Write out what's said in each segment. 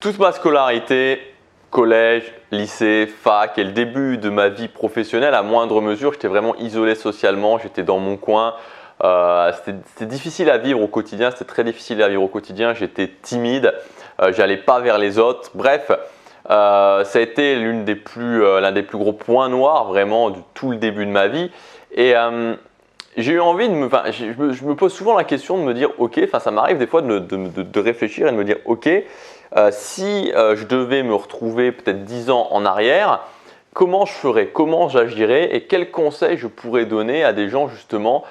Toute ma scolarité, collège, lycée, fac et le début de ma vie professionnelle, à moindre mesure, j'étais vraiment isolé socialement, j'étais dans mon coin. C'était difficile à vivre au quotidien, c'était très difficile à vivre au quotidien, j'étais timide, j'allais pas vers les autres. Bref, ça a été l'un des plus gros points noirs vraiment de tout le début de ma vie. Et j'ai eu envie je me pose souvent la question de me dire, ok, ça m'arrive des fois de réfléchir et de me dire, ok, si je devais me retrouver peut-être 10 ans en arrière, comment je ferais, comment j'agirais et quels conseils je pourrais donner à des gens justement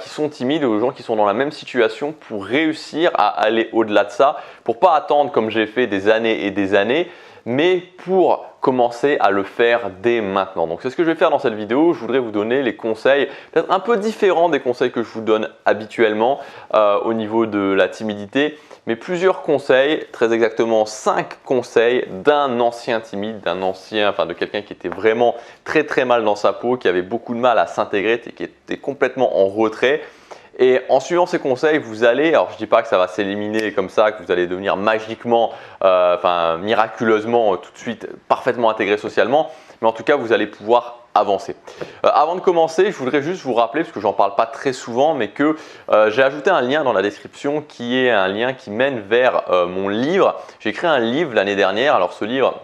qui sont timides ou aux gens qui sont dans la même situation pour réussir à aller au-delà de ça, pour pas attendre comme j'ai fait des années et des années, mais pour commencer à le faire dès maintenant. Donc c'est ce que je vais faire dans cette vidéo. Je voudrais vous donner les conseils peut-être un peu différents des conseils que je vous donne habituellement au niveau de la timidité, mais plusieurs conseils, très exactement 5 conseils d'un ancien timide, de quelqu'un qui était vraiment très très mal dans sa peau, qui avait beaucoup de mal à s'intégrer, qui était complètement en retrait. Et en suivant ces conseils, vous allez, alors je ne dis pas que ça va s'éliminer comme ça, que vous allez devenir magiquement, miraculeusement tout de suite parfaitement intégré socialement, mais en tout cas vous allez pouvoir avancer. Avant de commencer, je voudrais juste vous rappeler, parce que j'en parle pas très souvent, mais que j'ai ajouté un lien dans la description qui est un lien qui mène vers mon livre. J'ai écrit un livre l'année dernière, alors ce livre,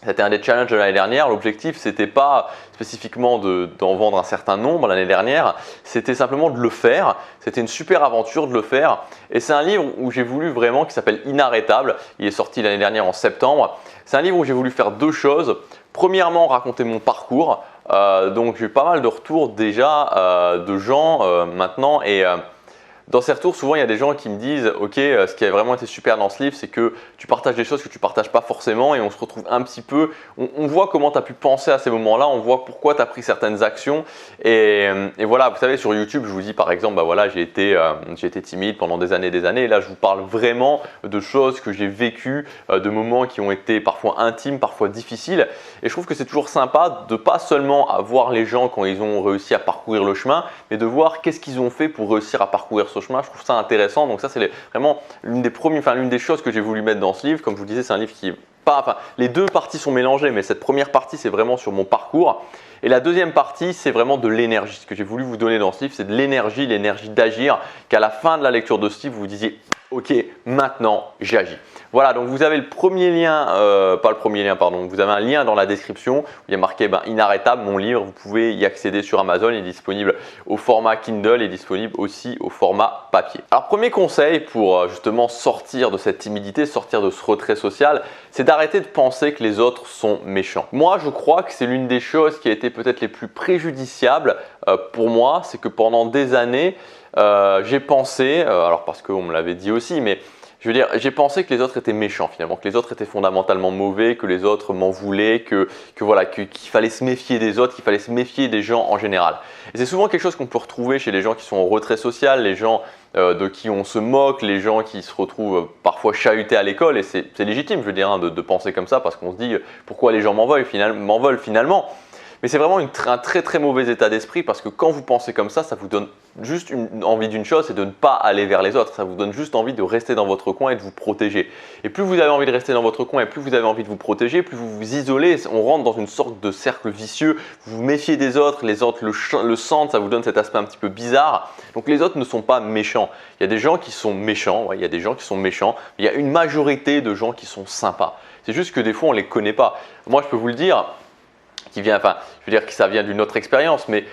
c'était un des challenges de l'année dernière. L'objectif, c'était pas spécifiquement d'en vendre un certain nombre l'année dernière, c'était simplement de le faire. C'était une super aventure de le faire. Et c'est un livre où j'ai voulu vraiment, qui s'appelle Inarrêtable. Il est sorti l'année dernière en septembre. C'est un livre où j'ai voulu faire deux choses. Premièrement, raconter mon parcours. Donc j'ai eu pas mal de retours déjà de gens maintenant et dans ces retours, souvent, il y a des gens qui me disent « Ok, ce qui a vraiment été super dans ce livre, c'est que tu partages des choses que tu ne partages pas forcément et on se retrouve un petit peu… On voit comment tu as pu penser à ces moments-là, on voit pourquoi tu as pris certaines actions. Et voilà, vous savez, sur YouTube, je vous dis par exemple, j'ai été timide pendant des années et des années. Et là, je vous parle vraiment de choses que j'ai vécues, de moments qui ont été parfois intimes, parfois difficiles. Et je trouve que c'est toujours sympa de pas seulement voir les gens quand ils ont réussi à parcourir le chemin, mais de voir qu'est-ce qu'ils ont fait pour réussir à parcourir ce chemin. Je trouve ça intéressant. Donc ça, c'est vraiment l'une des choses que j'ai voulu mettre dans ce livre. Comme je vous disais, c'est un livre qui est pas… les deux parties sont mélangées, mais cette première partie, c'est vraiment sur mon parcours. Et la deuxième partie, c'est vraiment de l'énergie. Ce que j'ai voulu vous donner dans ce livre, c'est de l'énergie d'agir, qu'à la fin de la lecture de ce livre, vous vous disiez « Ok, maintenant, j'agis ». Voilà, donc vous avez le premier lien, vous avez un lien dans la description où il y a marqué Inarrêtable, mon livre, vous pouvez y accéder sur Amazon, il est disponible au format Kindle et disponible aussi au format papier. Alors premier conseil pour justement sortir de cette timidité, sortir de ce retrait social, c'est d'arrêter de penser que les autres sont méchants. Moi, je crois que c'est l'une des choses qui a été peut-être les plus préjudiciables pour moi, c'est que pendant des années, j'ai pensé, alors parce qu'on me l'avait dit aussi, mais je veux dire, j'ai pensé que les autres étaient méchants finalement, que les autres étaient fondamentalement mauvais, que les autres m'en voulaient, qu'il fallait se méfier des autres, qu'il fallait se méfier des gens en général. Et c'est souvent quelque chose qu'on peut retrouver chez les gens qui sont en retrait social, les gens de qui on se moque, les gens qui se retrouvent parfois chahutés à l'école. Et c'est légitime, je veux dire, de penser comme ça parce qu'on se dit pourquoi les gens m'en veulent finalement. Mais c'est vraiment un très très mauvais état d'esprit parce que quand vous pensez comme ça vous donne juste envie d'une chose, c'est de ne pas aller vers les autres. Ça vous donne juste envie de rester dans votre coin et de vous protéger. Et plus vous avez envie de rester dans votre coin et plus vous avez envie de vous protéger, plus vous vous isolez. On rentre dans une sorte de cercle vicieux. Vous vous méfiez des autres, les autres le sentent, ça vous donne cet aspect un petit peu bizarre. Donc les autres ne sont pas méchants. Il y a des gens qui sont méchants, il y a des gens qui sont méchants. Il y a une majorité de gens qui sont sympas. C'est juste que des fois on ne les connaît pas. Moi je peux vous le dire, je veux dire que ça vient d'une autre expérience, mais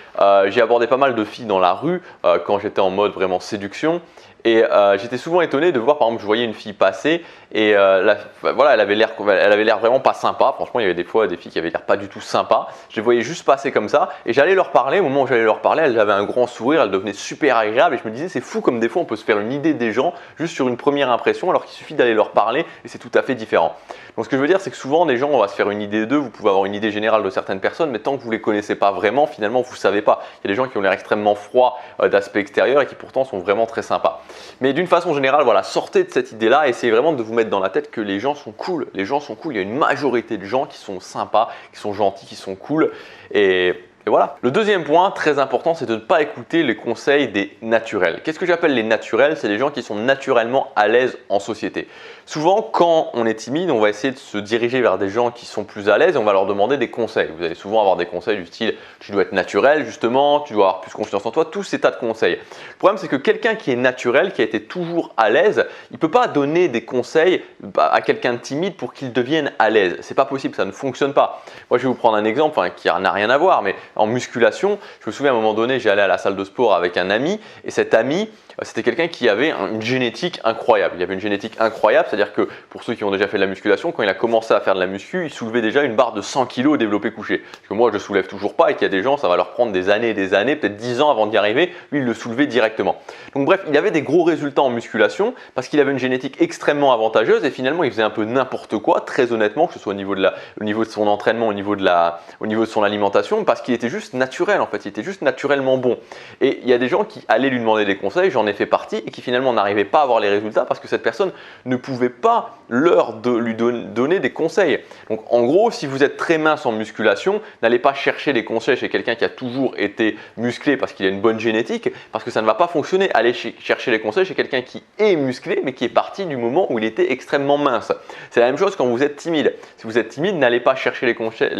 j'ai abordé pas mal de filles dans la rue quand j'étais en mode vraiment séduction. Et j'étais souvent étonné de voir, par exemple, je voyais une fille passer et elle avait l'air vraiment pas sympa. Franchement, il y avait des fois des filles qui avaient l'air pas du tout sympa. Je les voyais juste passer comme ça et j'allais leur parler. Au moment où j'allais leur parler, elles avaient un grand sourire, elles devenaient super agréables et je me disais c'est fou comme des fois on peut se faire une idée des gens juste sur une première impression alors qu'il suffit d'aller leur parler et c'est tout à fait différent. Donc ce que je veux dire, c'est que souvent des gens, on va se faire une idée d'eux, vous pouvez avoir une idée générale de certaines personnes, mais tant que vous ne les connaissez pas vraiment, finalement, vous ne savez pas. Il y a des gens qui ont l'air extrêmement froids d'aspect extérieur et qui pourtant sont vraiment très sympas. Mais d'une façon générale, voilà, sortez de cette idée-là, essayez vraiment de vous mettre dans la tête que les gens sont cool. Les gens sont cool, il y a une majorité de gens qui sont sympas, qui sont gentils, qui sont cool. Et Et voilà. Le deuxième point très important, c'est de ne pas écouter les conseils des naturels. Qu'est-ce que j'appelle les naturels? C'est les gens qui sont naturellement à l'aise en société. Souvent, quand on est timide, on va essayer de se diriger vers des gens qui sont plus à l'aise et on va leur demander des conseils. Vous allez souvent avoir des conseils du style « tu dois être naturel justement, tu dois avoir plus confiance en toi », tous ces tas de conseils. Le problème, c'est que quelqu'un qui est naturel, qui a été toujours à l'aise, il ne peut pas donner des conseils à quelqu'un de timide pour qu'il devienne à l'aise. C'est pas possible, ça ne fonctionne pas. Moi, je vais vous prendre un exemple qui n'a rien à voir, mais en musculation, je me souviens à un moment donné, j'allais à la salle de sport avec un ami et cet ami, c'était quelqu'un qui avait une génétique incroyable. Il avait une génétique incroyable, c'est-à-dire que pour ceux qui ont déjà fait de la musculation, quand il a commencé à faire de la muscu, il soulevait déjà une barre de 100 kg au développé couché. Parce que moi, je ne soulève toujours pas et qu'il y a des gens, ça va leur prendre des années, peut-être 10 ans avant d'y arriver. Lui, il le soulevait directement. Donc bref, il avait des gros résultats en musculation parce qu'il avait une génétique extrêmement avantageuse et finalement, il faisait un peu n'importe quoi, très honnêtement, que ce soit au niveau de son entraînement, au niveau de son alimentation, parce qu'il était juste naturel en fait, il était juste naturellement bon. Et il y a des gens qui allaient lui demander des conseils, j'en ai fait partie, et qui finalement n'arrivaient pas à avoir les résultats parce que cette personne ne pouvait pas lui donner des conseils. Donc en gros, si vous êtes très mince en musculation, n'allez pas chercher des conseils chez quelqu'un qui a toujours été musclé parce qu'il a une bonne génétique, parce que ça ne va pas fonctionner. Allez chercher les conseils chez quelqu'un qui est musclé mais qui est parti du moment où il était extrêmement mince. C'est la même chose quand vous êtes timide. Si vous êtes timide, n'allez pas chercher les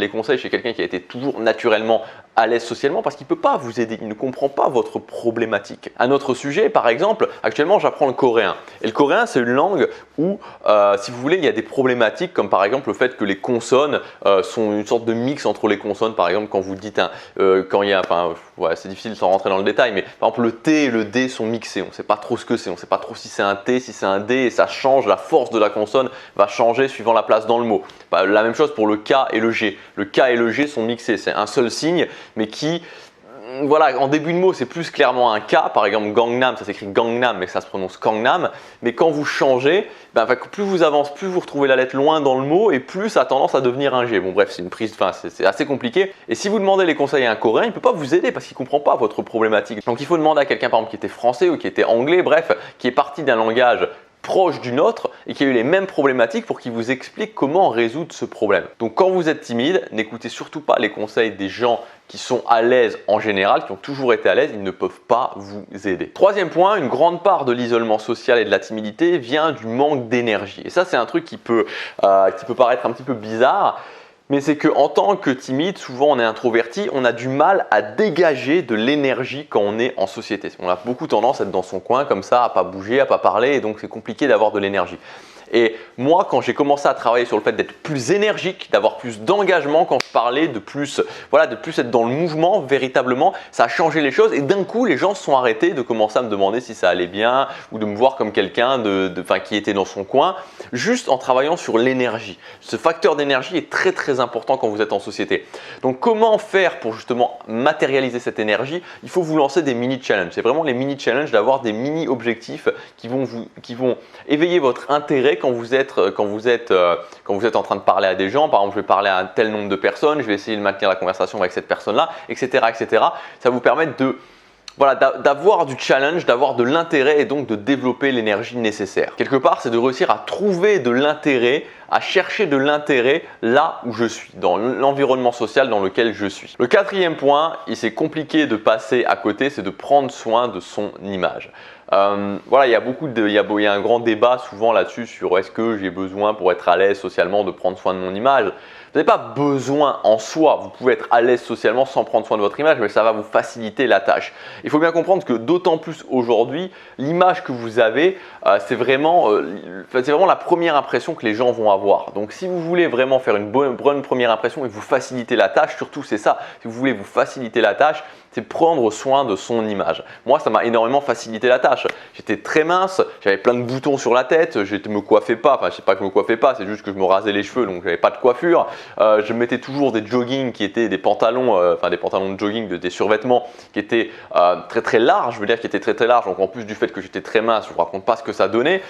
conseils chez quelqu'un qui a été toujours naturellement à l'aise socialement parce qu'il ne peut pas vous aider, il ne comprend pas votre problématique. Un autre sujet, par exemple, actuellement j'apprends le coréen. Et le coréen, c'est une langue où, si vous voulez, il y a des problématiques comme par exemple le fait que les consonnes sont une sorte de mix entre les consonnes. Par exemple, quand vous dites c'est difficile sans rentrer dans le détail, mais par exemple le T et le D sont mixés. On ne sait pas trop ce que c'est, on ne sait pas trop si c'est un T, si c'est un D, et ça change, la force de la consonne va changer suivant la place dans le mot. La même chose pour le K et le G. Le K et le G sont mixés, c'est un seul signe, mais qui, voilà, en début de mot, c'est plus clairement un K. Par exemple, Gangnam, ça s'écrit Gangnam, mais ça se prononce Gangnam. Mais quand vous changez, plus vous avancez, plus vous retrouvez la lettre loin dans le mot et plus ça a tendance à devenir un G. Bon, bref, c'est assez compliqué. Et si vous demandez les conseils à un Coréen, il ne peut pas vous aider parce qu'il ne comprend pas votre problématique. Donc, il faut demander à quelqu'un, par exemple, qui était français ou qui était anglais, bref, qui est parti d'un langage proche d'une autre et qui a eu les mêmes problématiques pour qu'il vous explique comment résoudre ce problème. Donc quand vous êtes timide, n'écoutez surtout pas les conseils des gens qui sont à l'aise en général, qui ont toujours été à l'aise, ils ne peuvent pas vous aider. Troisième point, une grande part de l'isolement social et de la timidité vient du manque d'énergie. Et ça, c'est un truc qui peut paraître un petit peu bizarre, mais c'est qu'en tant que timide, souvent on est introverti, on a du mal à dégager de l'énergie quand on est en société. On a beaucoup tendance à être dans son coin comme ça, à pas bouger, à pas parler, et donc c'est compliqué d'avoir de l'énergie. Et moi, quand j'ai commencé à travailler sur le fait d'être plus énergique, d'avoir plus d'engagement, quand je parlais de plus être dans le mouvement véritablement, ça a changé les choses et d'un coup, les gens se sont arrêtés de commencer à me demander si ça allait bien ou de me voir comme quelqu'un qui était dans son coin, juste en travaillant sur l'énergie. Ce facteur d'énergie est très très important quand vous êtes en société. Donc comment faire pour justement matérialiser cette énergie? Il faut vous lancer des mini-challenges. C'est vraiment les mini-challenges d'avoir des mini-objectifs qui vont éveiller votre intérêt quand vous êtes en train de parler à des gens. Par exemple, je vais parler à un tel nombre de personnes, je vais essayer de maintenir la conversation avec cette personne-là, etc., etc. Ça vous permet d'avoir du challenge, d'avoir de l'intérêt et donc de développer l'énergie nécessaire. Quelque part, c'est de réussir à trouver de l'intérêt, à chercher de l'intérêt là où je suis, dans l'environnement social dans lequel je suis. Le quatrième point, et c'est compliqué de passer à côté, c'est de prendre soin de son image. Il y a un grand débat souvent là-dessus sur est-ce que j'ai besoin pour être à l'aise socialement de prendre soin de mon image. Vous n'avez pas besoin en soi, vous pouvez être à l'aise socialement sans prendre soin de votre image, mais ça va vous faciliter la tâche. Il faut bien comprendre que d'autant plus aujourd'hui, l'image que vous avez, c'est vraiment la première impression que les gens vont avoir. Donc si vous voulez vraiment faire une bonne première impression et vous faciliter la tâche, surtout c'est ça, si vous voulez vous faciliter la tâche, c'est prendre soin de son image. Moi, ça m'a énormément facilité la tâche. J'étais très mince, j'avais plein de boutons sur la tête, je ne me coiffais pas, enfin je sais pas que je me coiffais pas, c'est juste que je me rasais les cheveux donc j'avais pas de coiffure. Je mettais toujours des joggings qui étaient des pantalons, des pantalons de jogging, des survêtements qui étaient très très larges, je veux dire qui étaient très très larges, donc en plus du fait que j'étais très mince, je ne vous raconte pas ce que ça donnait.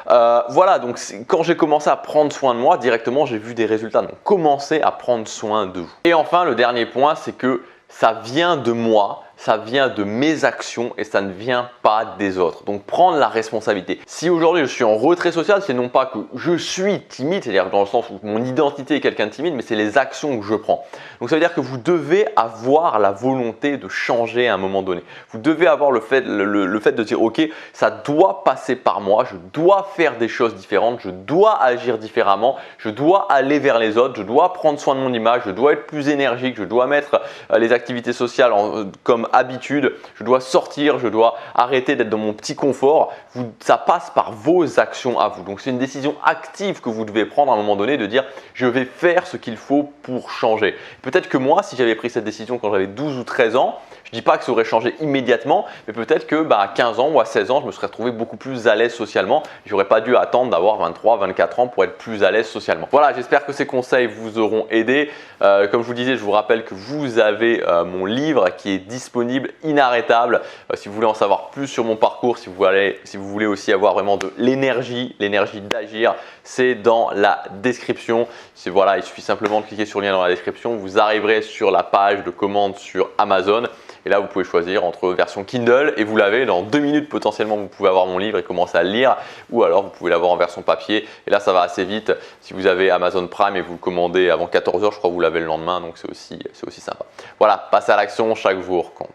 Donc quand j'ai commencé à prendre soin de moi, directement j'ai vu des résultats, donc commencez à prendre soin de vous. Et enfin, le dernier point, c'est que ça vient de moi, ça vient de mes actions et ça ne vient pas des autres. Donc prendre la responsabilité. Si aujourd'hui je suis en retrait social, c'est non pas que je suis timide, c'est-à-dire dans le sens où mon identité est quelqu'un de timide, mais c'est les actions que je prends. Donc ça veut dire que vous devez avoir la volonté de changer à un moment donné. Vous devez avoir le fait de dire ok, ça doit passer par moi, je dois faire des choses différentes, je dois agir différemment, je dois aller vers les autres, je dois prendre soin de mon image, je dois être plus énergique, je dois mettre les activités sociales comme habitude, je dois sortir, je dois arrêter d'être dans mon petit confort. Ça passe par vos actions à vous. Donc c'est une décision active que vous devez prendre à un moment donné de dire je vais faire ce qu'il faut pour changer. Peut-être que moi, si j'avais pris cette décision quand j'avais 12 ou 13 ans, je ne dis pas que ça aurait changé immédiatement, mais peut-être que à 15 ans ou à 16 ans, je me serais retrouvé beaucoup plus à l'aise socialement. Je n'aurais pas dû attendre d'avoir 23, 24 ans pour être plus à l'aise socialement. Voilà, j'espère que ces conseils vous auront aidé. Comme je vous disais, je vous rappelle que vous avez mon livre qui est disponible, Inarrêtable. Si vous voulez en savoir plus sur mon parcours, si vous voulez aussi avoir vraiment de l'énergie d'agir, c'est dans la description. Voilà, il suffit simplement de cliquer sur le lien dans la description. Vous arriverez sur la page de commande sur Amazon. Et là, vous pouvez choisir entre version Kindle et vous l'avez dans 2 minutes potentiellement. Vous pouvez avoir mon livre et commencer à le lire, ou alors vous pouvez l'avoir en version papier. Et là, ça va assez vite. Si vous avez Amazon Prime et vous le commandez avant 14 h, je crois que vous l'avez le lendemain, donc c'est aussi sympa. Voilà, passez à l'action, chaque jour compte.